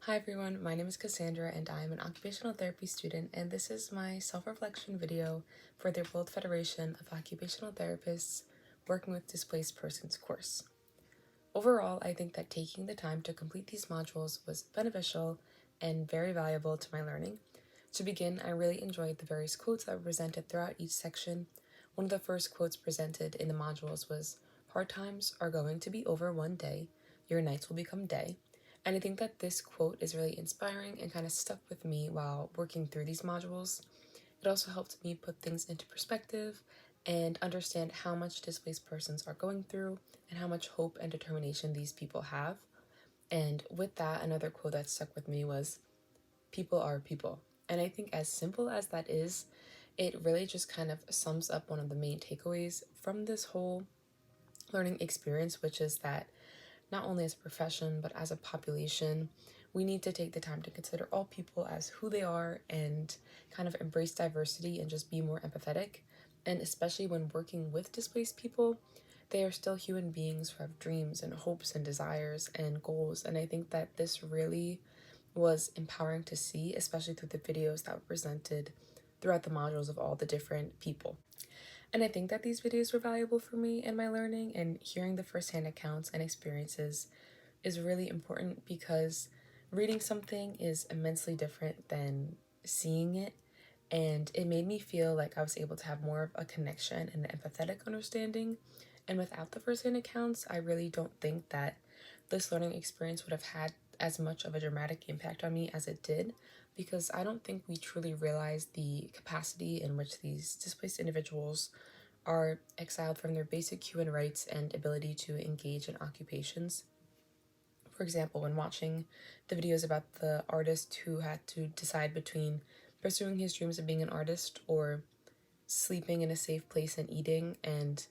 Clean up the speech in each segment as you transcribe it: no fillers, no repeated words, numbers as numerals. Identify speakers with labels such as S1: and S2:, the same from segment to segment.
S1: Hi everyone, my name is Cassandra and I am an occupational therapy student, and this is my self-reflection video for the World Federation of Occupational Therapists Working with Displaced Persons course. Overall, I think that taking the time to complete these modules was beneficial and very valuable to my learning. To begin, I really enjoyed the various quotes that were presented throughout each section. One of the first quotes presented in the modules was, "Hard times are going to be over one day, your nights will become day." And I think that this quote is really inspiring and kind of stuck with me while working through these modules. It also helped me put things into perspective and understand how much displaced persons are going through and how much hope and determination these people have. And with that, another quote that stuck with me was, "People are people." And I think as simple as that is, it really just kind of sums up one of the main takeaways from this whole learning experience, which is that not only as a profession, but as a population, we need to take the time to consider all people as who they are and kind of embrace diversity and just be more empathetic. And especially when working with displaced people, they are still human beings who have dreams and hopes and desires and goals. And I think that this really was empowering to see, especially through the videos that were presented throughout the modules of all the different people. And I think that these videos were valuable for me in my learning, and hearing the firsthand accounts and experiences is really important because reading something is immensely different than seeing it. And it made me feel like I was able to have more of a connection and an empathetic understanding. And without the firsthand accounts, I really don't think that this learning experience would have had as much of a dramatic impact on me as it did, because I don't think we truly realize the capacity in which these displaced individuals are exiled from their basic human rights and ability to engage in occupations. For example, when watching the videos about the artist who had to decide between pursuing his dreams of being an artist or sleeping in a safe place and eating, and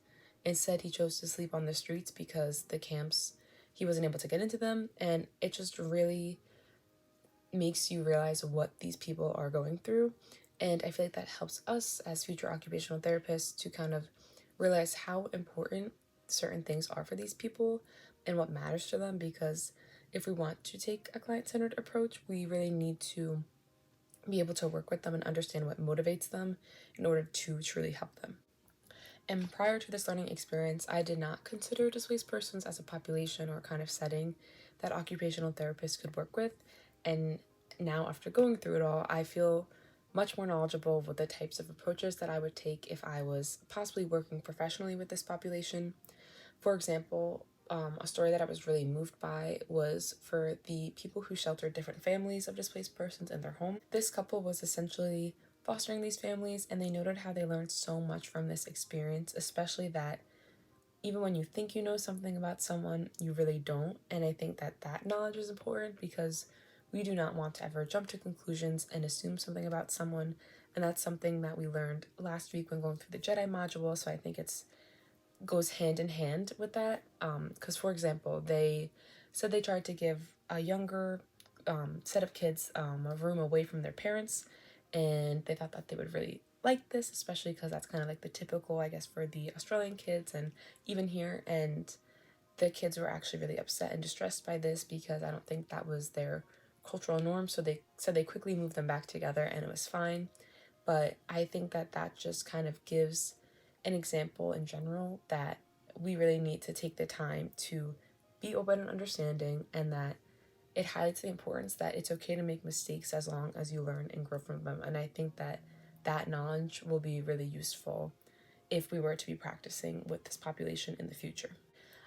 S1: instead he chose to sleep on the streets because the camps, he wasn't able to get into them, and it just really makes you realize what these people are going through. And I feel like that helps us as future occupational therapists to kind of realize how important certain things are for these people and what matters to them, because if we want to take a client-centered approach, we really need to be able to work with them and understand what motivates them in order to truly help them. And prior to this learning experience, I did not consider displaced persons as a population or kind of setting that occupational therapists could work with. And now, after going through it all, I feel much more knowledgeable with the types of approaches that I would take if I was possibly working professionally with this population. For example, a story that I was really moved by was for the people who sheltered different families of displaced persons in their home. This couple was essentially fostering these families, and they noted how they learned so much from this experience, especially that even when you think you know something about someone, you really don't. And I think that that knowledge is important because we do not want to ever jump to conclusions and assume something about someone. And that's something that we learned last week when going through the Jedi module. So I think it's goes hand in hand with that. Because, for example, they said they tried to give a younger set of kids a room away from their parents, and they thought that they would really like this, especially because that's kind of like the typical, I guess, for the Australian kids and even here. And the kids were actually really upset and distressed by this because I don't think that was their cultural norm. So they said they quickly moved them back together and it was fine. But I think that that just kind of gives an example in general that we really need to take the time to be open and understanding, and that it highlights the importance that it's okay to make mistakes as long as you learn and grow from them. And I think that that knowledge will be really useful if we were to be practicing with this population in the future.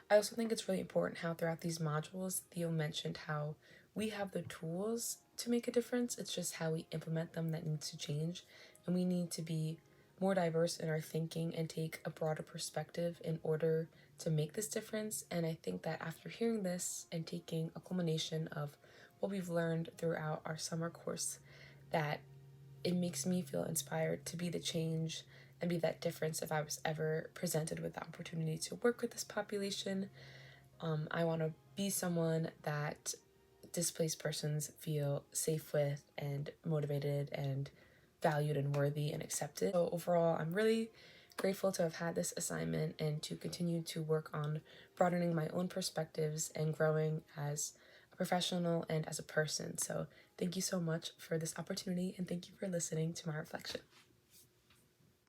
S1: I also think it's really important how throughout these modules, Theo mentioned how we have the tools to make a difference. It's just how we implement them that needs to change. And we need to be more diverse in our thinking and take a broader perspective in order to make this difference. And I think that after hearing this and taking a culmination of what we've learned throughout our summer course, that it makes me feel inspired to be the change and be that difference if I was ever presented with the opportunity to work with this population. I want to be someone that displaced persons feel safe with and motivated and valued and worthy and accepted. So overall, I'm really grateful to have had this assignment and to continue to work on broadening my own perspectives and growing as a professional and as a person. So thank you so much for this opportunity, and thank you for listening to my reflection.